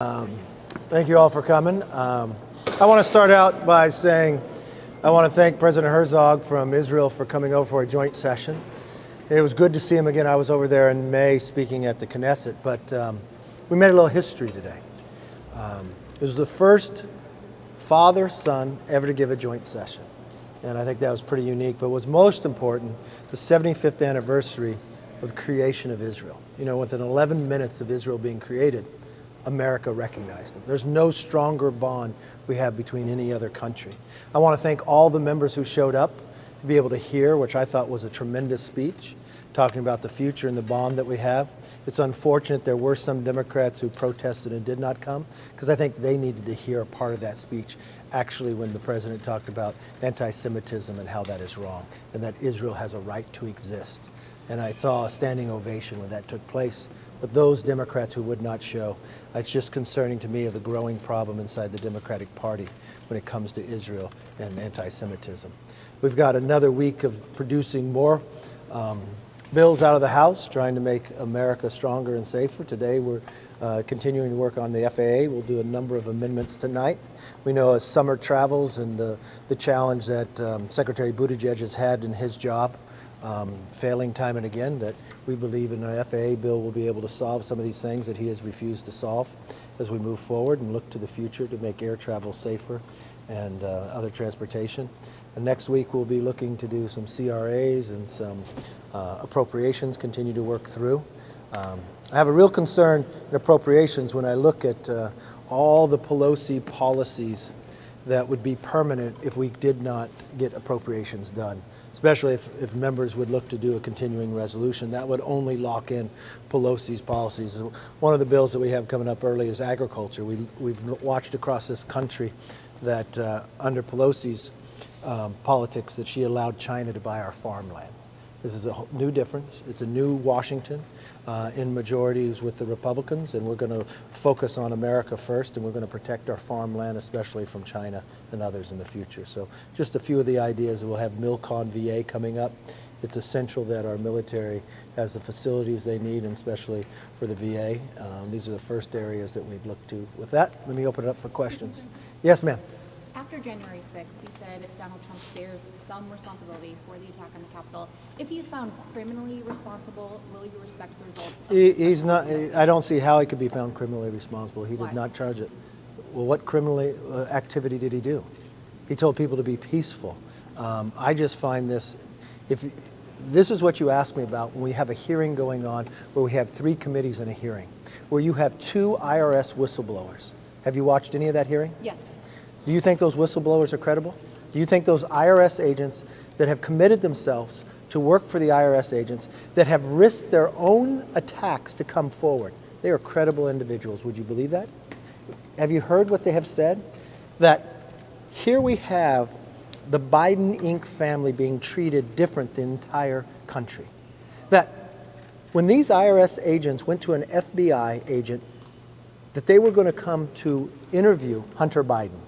Thank you all for coming. I want to start out by saying I want to thank President Herzog from Israel for coming over for a joint session. It was good to see him again. I was over there in May speaking at the Knesset, but we made a little history today. It was the first father-son ever to give a joint session, and I think that was pretty unique. But what's most important, the 75th anniversary of the creation of Israel. You know, within 11 minutes of Israel being created, America recognized them. There's no stronger bond we have between any other country. I want to thank all the members who showed up to be able to hear, which I thought was a tremendous speech, talking about the future and the bond that we have. It's unfortunate there were some Democrats who protested and did not come, because I think they needed to hear a part of that speech actually when the president talked about anti-Semitism and how that is wrong, and that Israel has a right to exist. And I saw a standing ovation when that took place. But those Democrats who would not show, it's just concerning to me of the growing problem inside the Democratic Party when it comes to Israel and anti-Semitism. We've got another week of producing more bills out of the House, trying to make America stronger and safer. Today we're continuing to work on the FAA. We'll do a number of amendments tonight. We know as summer travels and the challenge that Secretary Buttigieg has had in his job, failing time and again, that we believe in an FAA bill will be able to solve some of these things that he has refused to solve as we move forward and look to the future to make air travel safer and other transportation. And next week we'll be looking to do some CRAs and some appropriations, continue to work through. I have a real concern in appropriations when I look at all the Pelosi policies that would be permanent if we did not get appropriations done. Especially if members would look to do a continuing resolution. That would only lock in Pelosi's policies. One of the bills that we have coming up early is agriculture. We've watched across this country that under Pelosi's politics that she allowed China to buy our farmland. This is a new difference. It's a new Washington in majorities with the Republicans, and we're going to focus on America first, and we're going to protect our farmland, especially from China and others in the future. So just a few of the ideas. We'll have MilCon VA coming up. It's essential that our military has the facilities they need, and especially for the VA. These are the first areas that we've looked to. With that, let me open it up for questions. Yes, ma'am. After January 6th, you said Donald Trump bears some responsibility for the attack on the Capitol. If he's found criminally responsible, will you respect the results? He's not. I don't see how he could be found criminally responsible. He Why? did not charge it. Well, what criminal activity did he do? He told people to be peaceful. I just find this. If this is what you asked me about when we have a hearing going on, where we have 3 committees in a hearing, where you have 2 IRS whistleblowers. Have you watched any of that hearing? Yes. Do you think those whistleblowers are credible? Do you think those IRS agents that have committed themselves to work for the IRS agents, that have risked their own attacks to come forward, they are credible individuals? Would you believe that? Have you heard what they have said? That here we have the Biden Inc. family being treated different than the entire country. That when these IRS agents went to an FBI agent, that they were going to come to interview Hunter Biden.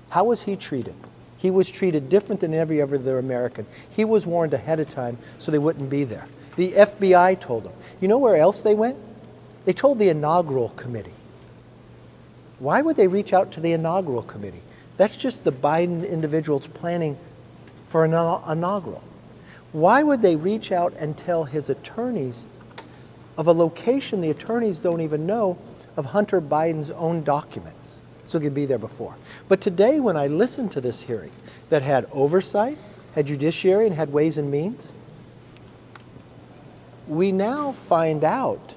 How was he treated? He was treated different than every other American. He was warned ahead of time so they wouldn't be there. The FBI told them. You know where else they went? They told the inaugural committee. Why would they reach out to the inaugural committee? That's just the Biden individuals planning for an inaugural. Why would they reach out and tell his attorneys of a location the attorneys don't even know of Hunter Biden's own documents? So he could be there before. But today, when I listened to this hearing that had oversight, had judiciary, and had ways and means, we now find out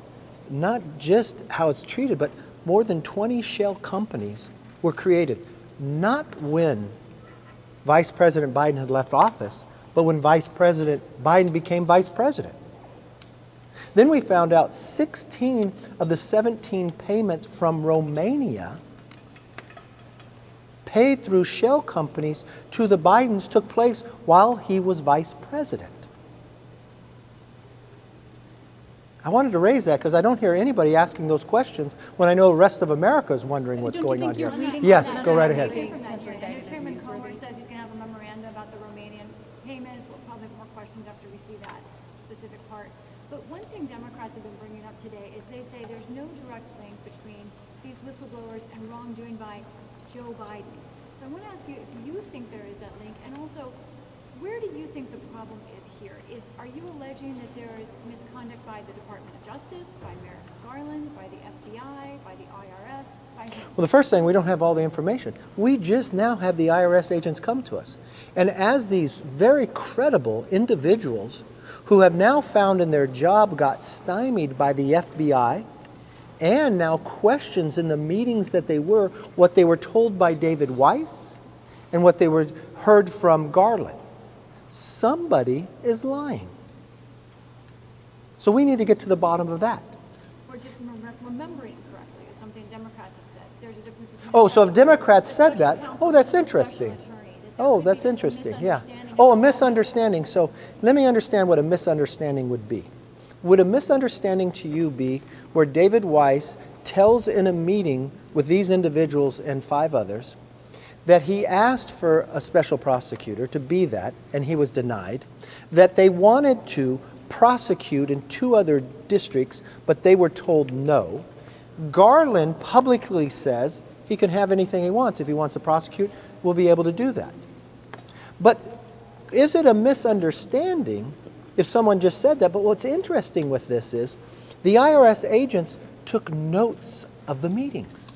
not just how it's treated, but more than 20 shell companies were created, not when Vice President Biden had left office, but when Vice President Biden became vice president. Then we found out 16 of the 17 payments from Romania paid through shell companies to the Bidens took place while he was vice president. I wanted to raise that because I don't hear anybody asking those questions when I know the rest of America is wondering what's going on here. Yes, go right ahead. Chairman Comer says he's going to have a memorandum about the Romanian payments. We'll probably have more questions after we see that specific part. But one thing Democrats have been bringing up today is they say there's no direct link between these whistleblowers and wrongdoing by Joe Biden. So I want to ask you if you think there is that link, and also, where do you think the problem is here? Are you alleging that there is misconduct by the Department of Justice, by Merrick Garland, by the FBI, by the IRS, by whom? Well, the first thing, we don't have all the information. We just now have the IRS agents come to us. And as these very credible individuals who have now found in their job got stymied by the FBI, and now questions in the meetings that they were, what they were told by David Weiss and what they were heard from Garland. Somebody is lying. So we need to get to the bottom of that. Or just remembering correctly, is something Democrats have said. There's a difference between... Oh, so if Democrats said that, oh, that's interesting. Oh, that's interesting, yeah. Oh, a misunderstanding. So let me understand what a misunderstanding would be. Would a misunderstanding to you be where David Weiss tells in a meeting with these individuals and 5 others that he asked for a special prosecutor to be that, and he was denied, that they wanted to prosecute in 2 other districts, but they were told no. Garland publicly says he can have anything he wants. If he wants to prosecute, we'll be able to do that. But is it a misunderstanding if someone just said that? But what's interesting with this is the IRS agents took notes of the meetings.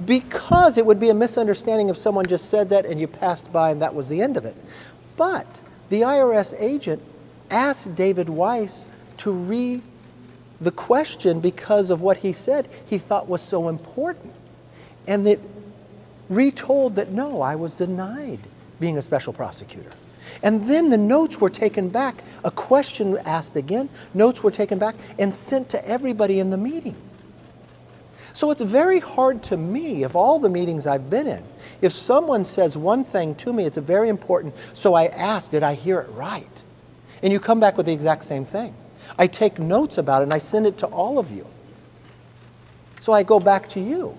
Because it would be a misunderstanding if someone just said that and you passed by and that was the end of it. But the IRS agent asked David Weiss to read the question because of what he said he thought was so important. And it retold that, no, I was denied being a special prosecutor. And then the notes were taken back, a question asked again, notes were taken back and sent to everybody in the meeting. So it's very hard to me, of all the meetings I've been in, if someone says one thing to me, it's very important, so I ask, did I hear it right? And you come back with the exact same thing. I take notes about it and I send it to all of you. So I go back to you.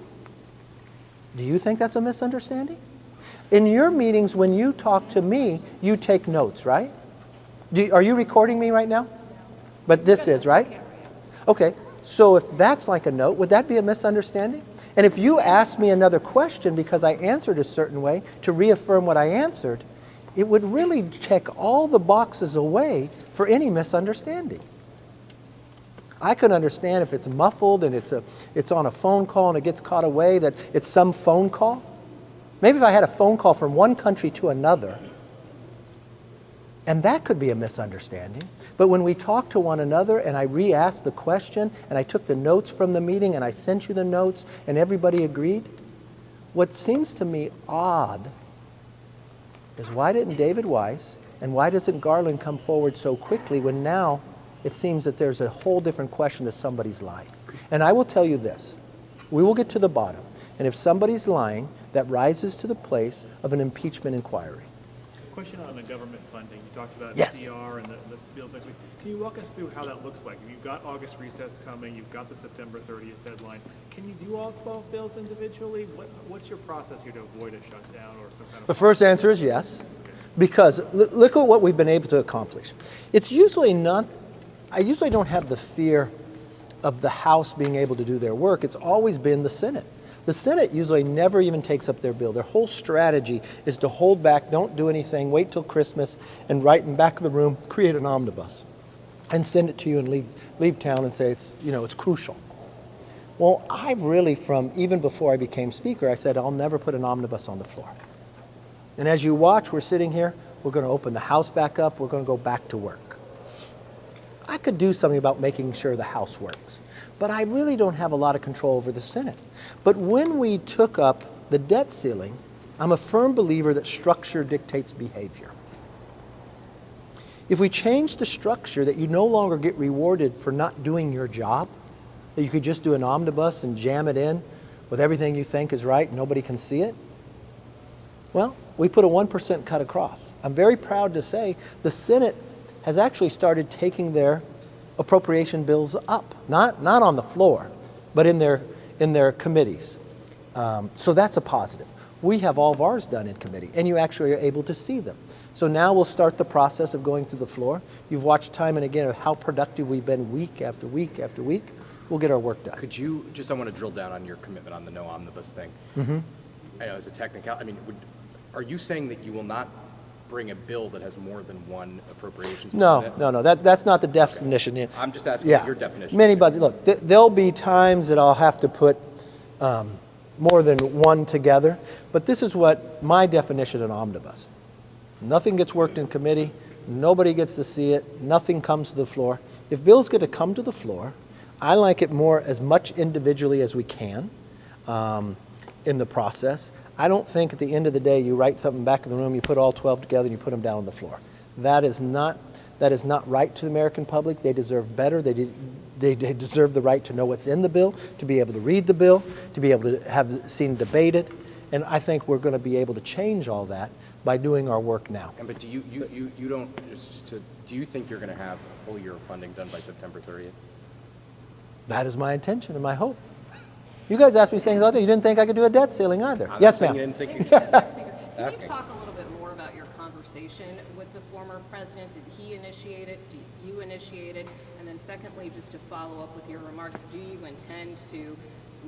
Do you think that's a misunderstanding? In your meetings, when you talk to me, you take notes, right? Are you recording me right now? But this is, right? Okay, so if that's like a note, would that be a misunderstanding? And if you ask me another question because I answered a certain way to reaffirm what I answered, it would really check all the boxes away for any misunderstanding. I could understand if it's muffled and it's on a phone call and it gets caught away, that it's some phone call. Maybe if I had a phone call from one country to another, and that could be a misunderstanding. But when we talk to one another and I re-asked the question and I took the notes from the meeting and I sent you the notes and everybody agreed, what seems to me odd is why didn't David Weiss and why doesn't Garland come forward so quickly when now it seems that there's a whole different question that somebody's lying. And I will tell you this, we will get to the bottom. And if somebody's lying, that rises to the place of an impeachment inquiry. Question on the government funding. You talked about Yes. CR and the bills next week. Can you walk us through how that looks like? You've got August recess coming. You've got the September 30th deadline. Can you do all 12 bills individually? What's your process here to avoid a shutdown or some kind of... The first answer is yes, because look at what we've been able to accomplish. It's usually not, I usually don't have the fear of the House being able to do their work. It's always been the Senate. The Senate usually never even takes up their bill. Their whole strategy is to hold back, don't do anything, wait till Christmas, and right in the back of the room, create an omnibus and send it to you and leave town and say it's crucial. Well, I've really, from even before I became Speaker, I said I'll never put an omnibus on the floor. And as you watch, we're sitting here, we're going to open the House back up, we're going to go back to work. I could do something about making sure the House works, but I really don't have a lot of control over the Senate. But when we took up the debt ceiling, I'm a firm believer that structure dictates behavior. If we change the structure that you no longer get rewarded for not doing your job, that you could just do an omnibus and jam it in with everything you think is right and nobody can see it, well, we put a 1% cut across. I'm very proud to say the Senate has actually started taking their appropriation bills up, not on the floor, but in their committees. So that's a positive. We have all of ours done in committee, and you actually are able to see them. So now we'll start the process of going to the floor. You've watched time and again of how productive we've been week after week after week. we'll get our work done. Could you, I want to drill down on your commitment on the no omnibus thing. I know, as a technical, I mean, are you saying that you will not bring a bill that has more than one appropriations bill in it? No, that's not the definition. Yeah. I'm just asking Yeah. your definition. Many budgets, look, there'll be times that I'll have to put more than one together, but this is what my definition of omnibus. Nothing gets worked in committee, nobody gets to see it, nothing comes to the floor. If bills get to come to the floor, I like it more as much individually as we can in the process. I don't think at the end of the day you write something back in the room, you put all 12 together and you put them down on the floor. That is not right to the American public. They deserve better. They deserve the right to know what's in the bill, to be able to read the bill, to be able to have seen debated. And I think we're going to be able to change all that by doing our work now. But do you do you think you're going to have a full year of funding done by September 30th? That is my intention and my hope. You guys asked me things all day. You didn't think I could do a debt ceiling either. I'm Yes, not saying ma'am. you didn't think you Can asking. you talk a little bit more about your conversation with the former president? Did he initiate it? Did you initiate it? And then secondly, just to follow up with your remarks, do you intend to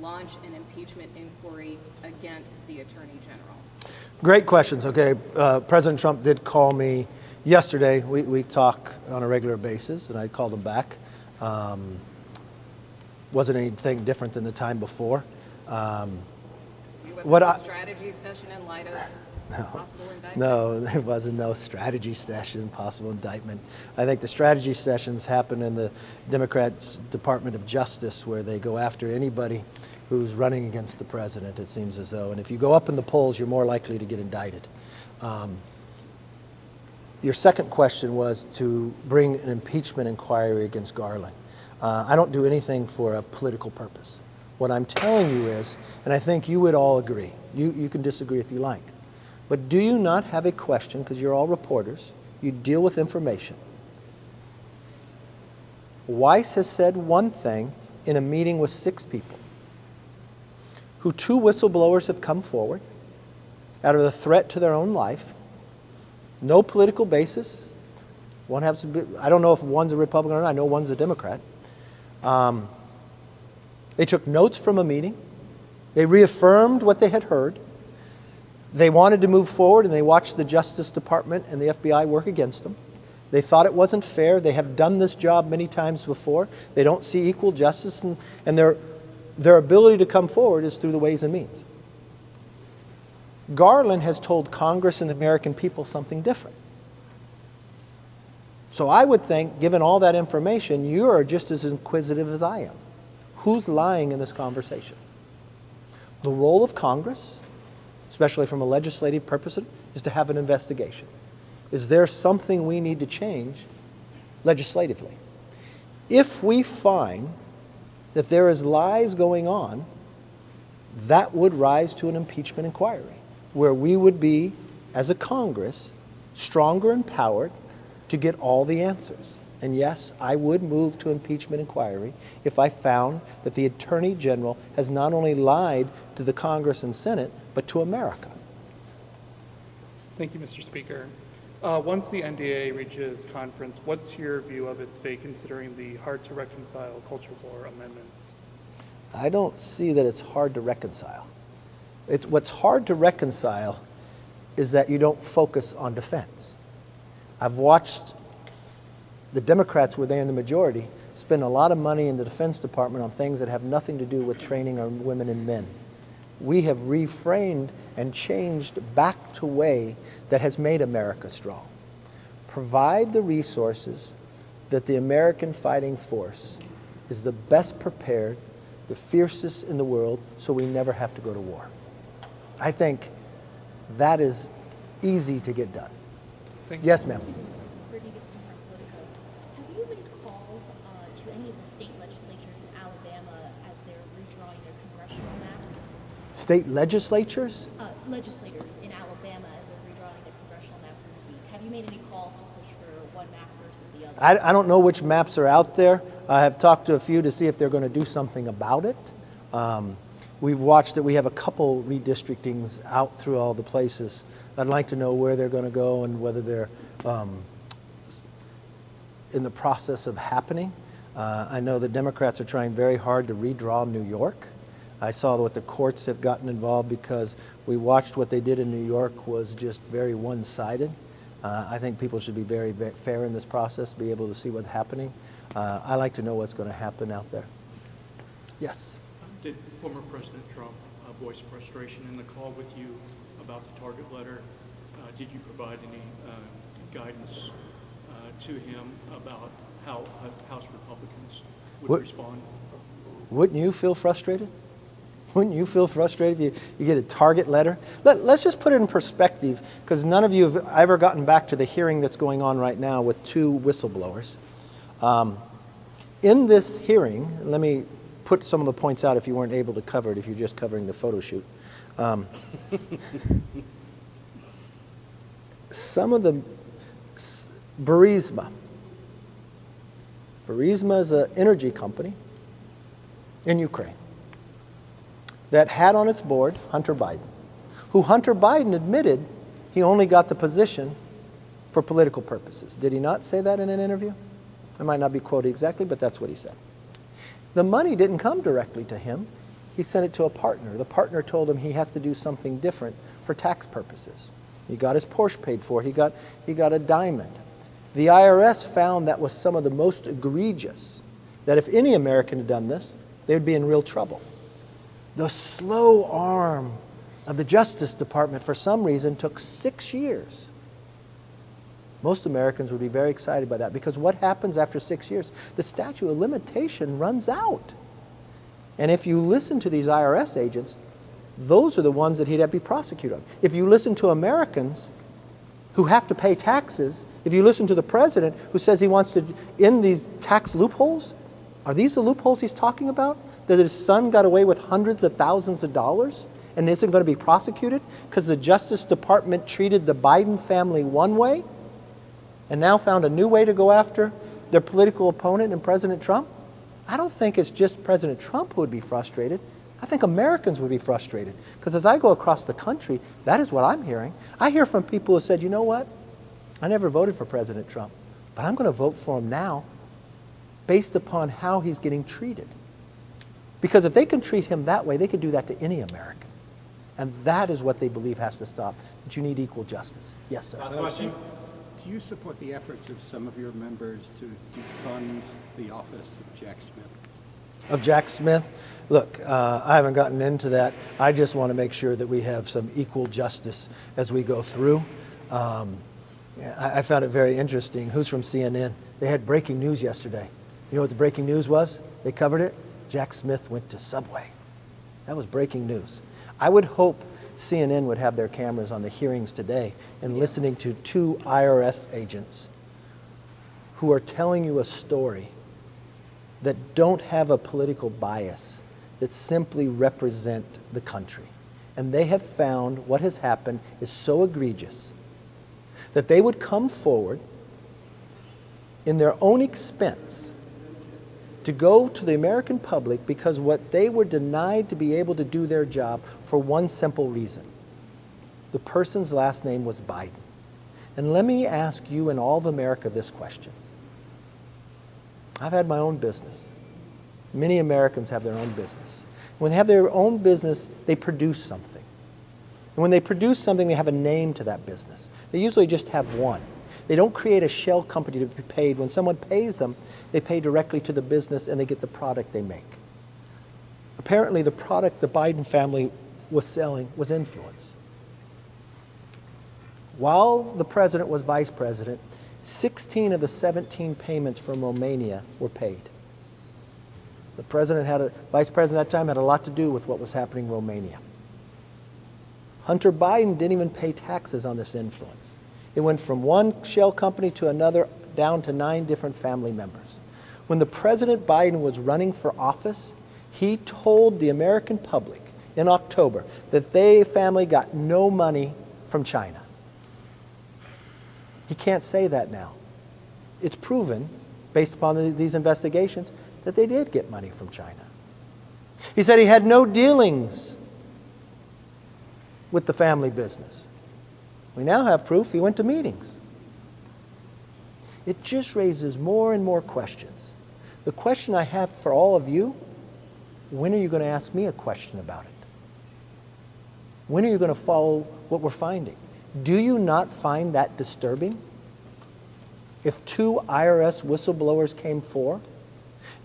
launch an impeachment inquiry against the Attorney General? Great questions. Okay, President Trump did call me yesterday. We talk on a regular basis, and I called him back. Wasn't anything different than the time before. Was What this I- a strategy session in light of possible indictment? No, there wasn't no strategy session, possible indictment. I think the strategy sessions happen in the Democrats' Department of Justice, where they go after anybody who's running against the president, it seems as though. And if you go up in the polls, you're more likely to get indicted. Your second question was to bring an impeachment inquiry against Garland. I don't do anything for a political purpose. What I'm telling you is, and I think you would all agree, you can disagree if you like, but do you not have a question, because you're all reporters, you deal with information. Weiss has said one thing in a meeting with 6 people, who 2 whistleblowers have come forward out of the threat to their own life, no political basis. One has to be, I don't know if one's a Republican or not, I know one's a Democrat. They took notes from a meeting. They reaffirmed what they had heard. They wanted to move forward, and they watched the Justice Department and the FBI work against them. They thought it wasn't fair. They have done this job many times before. They don't see equal justice, and their ability to come forward is through the Ways and Means. Garland has told Congress and the American people something different. So I would think, given all that information, you are just as inquisitive as I am. Who's lying in this conversation? The role of Congress, especially from a legislative purpose, is to have an investigation. Is there something we need to change legislatively? If we find that there is lies going on, that would rise to an impeachment inquiry, where we would be, as a Congress, stronger empowered to get all the answers. And yes, I would move to impeachment inquiry if I found that the Attorney General has not only lied to the Congress and Senate, but to America. Thank you, Mr. Speaker. Once the NDA reaches conference, what's your view of its fate considering the hard-to-reconcile culture war amendments? I don't see that it's hard to reconcile. What's hard to reconcile is that you don't focus on defense. I've watched the Democrats, where they're in the majority, spend a lot of money in the Defense Department on things that have nothing to do with training our women and men. We have reframed and changed back to a way that has made America strong. Provide the resources that the American fighting force is the best prepared, the fiercest in the world, so we never have to go to war. I think that is easy to get done. Thank you. Yes, ma'am. Brittany Gibson from Politico. Have you made calls to any of the state legislatures in Alabama as they're redrawing their congressional maps? State legislatures? Legislators in Alabama as they're redrawing their congressional maps this week. Have you made any calls to push for one map versus the other? I don't know which maps are out there. I have talked to a few to see if they're going to do something about it. We've watched it. We have a couple redistrictings out through all the places. I'd like to know where they're going to go and whether they're in the process of happening. I know the Democrats are trying very hard to redraw New York. I saw what the courts have gotten involved because we watched what they did in New York was just very one-sided. I think people should be very fair in this process, be able to see what's happening. I like to know what's going to happen out there. Yes? Did former President Trump voice frustration in the call with you about the target letter? Did you provide any guidance to him about how House Republicans would respond? Wouldn't you feel frustrated? Wouldn't you feel frustrated if you get a target letter? Let's just put it in perspective, because none of you have ever gotten back to the hearing that's going on right now with 2 whistleblowers. In this hearing, let me put some of the points out if you weren't able to cover it, if you're just covering the photo shoot. Some of the Burisma is an energy company in Ukraine that had on its board Hunter Biden, who Hunter Biden admitted he only got the position for political purposes. Did he not say that in an interview? I might not be quoted exactly, but that's what he said. The money didn't come directly to him. He sent it to a partner. The partner told him he has to do something different for tax purposes. He got his Porsche paid for. He got a diamond. The IRS found that was some of the most egregious, that if any American had done this, they would be in real trouble. The slow arm of the Justice Department, for some reason, took 6 years. Most Americans would be very excited by that, because what happens after 6 years? The statute of limitation runs out. And if you listen to these IRS agents, those are the ones that he'd have to be prosecuted on. If you listen to Americans who have to pay taxes, if you listen to the president who says he wants to end these tax loopholes, are these the loopholes he's talking about? That his son got away with hundreds of thousands of dollars and isn't going to be prosecuted because the Justice Department treated the Biden family one way and now found a new way to go after their political opponent and President Trump? I don't think it's just President Trump who would be frustrated. I think Americans would be frustrated, because as I go across the country, that is what I'm hearing. I hear from people who said, you know what? I never voted for President Trump, but I'm going to vote for him now based upon how he's getting treated. Because if they can treat him that way, they could do that to any American. And that is what they believe has to stop, that you need equal justice. Yes, sir. Last question. Do you support the efforts of some of your members to defund the office of Jack Smith? Of Jack Smith? Look, I haven't gotten into that. I just want to make sure that we have some equal justice as we go through. I found it very interesting. Who's from CNN? They had breaking news yesterday. You know what the breaking news was? They covered it. Jack Smith went to Subway. That was breaking news. I would hope CNN would have their cameras on the hearings today and listening to 2 IRS agents who are telling you a story that don't have a political bias, that simply represent the country. And they have found what has happened is so egregious that they would come forward in their own expense to go to the American public because what they were denied to be able to do their job for one simple reason. The person's last name was Biden. And let me ask you and all of America this question. I've had my own business. Many Americans have their own business. When they have their own business, they produce something. And when they produce something, they have a name to that business. They usually just have one. They don't create a shell company to be paid. When someone pays them, they pay directly to the business and they get the product they make. Apparently, the product the Biden family was selling was influence. While the president was vice president, 16 of the 17 payments from Romania were paid. The vice president at that time had a lot to do with what was happening in Romania. Hunter Biden didn't even pay taxes on this influence. It went from one shell company to another, down to 9 different family members. When the President Biden was running for office, he told the American public in October that their family got no money from China. He can't say that now. It's proven, based upon these investigations, that they did get money from China. He said he had no dealings with the family business. We now have proof he went to meetings. It just raises more and more questions. The question I have for all of you, when are you going to ask me a question about it? When are you going to follow what we're finding? Do you not find that disturbing? If 2 IRS whistleblowers came forward,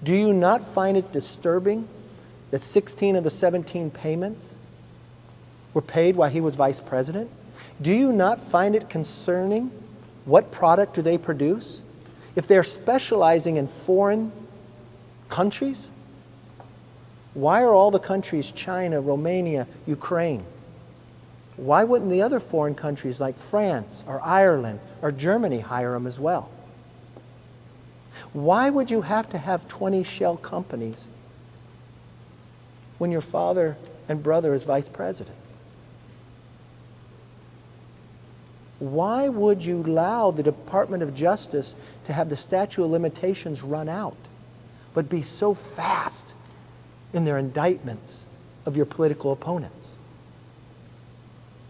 do you not find it disturbing that 16 of the 17 payments were paid while he was vice president? Do you not find it concerning what product do they produce? If they're specializing in foreign countries, why are all the countries, China, Romania, Ukraine? Why wouldn't the other foreign countries like France or Ireland or Germany hire them as well? Why would you have to have 20 shell companies when your father and brother is vice president? Why would you allow the Department of Justice to have the statute of limitations run out, but be so fast in their indictments of your political opponents?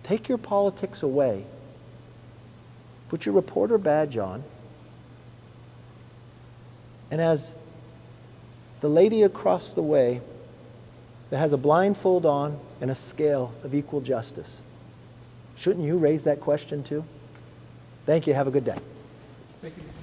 Take your politics away, put your reporter badge on, and as the lady across the way that has a blindfold on and a scale of equal justice, shouldn't you raise that question too? Thank you. Have a good day. Thank you.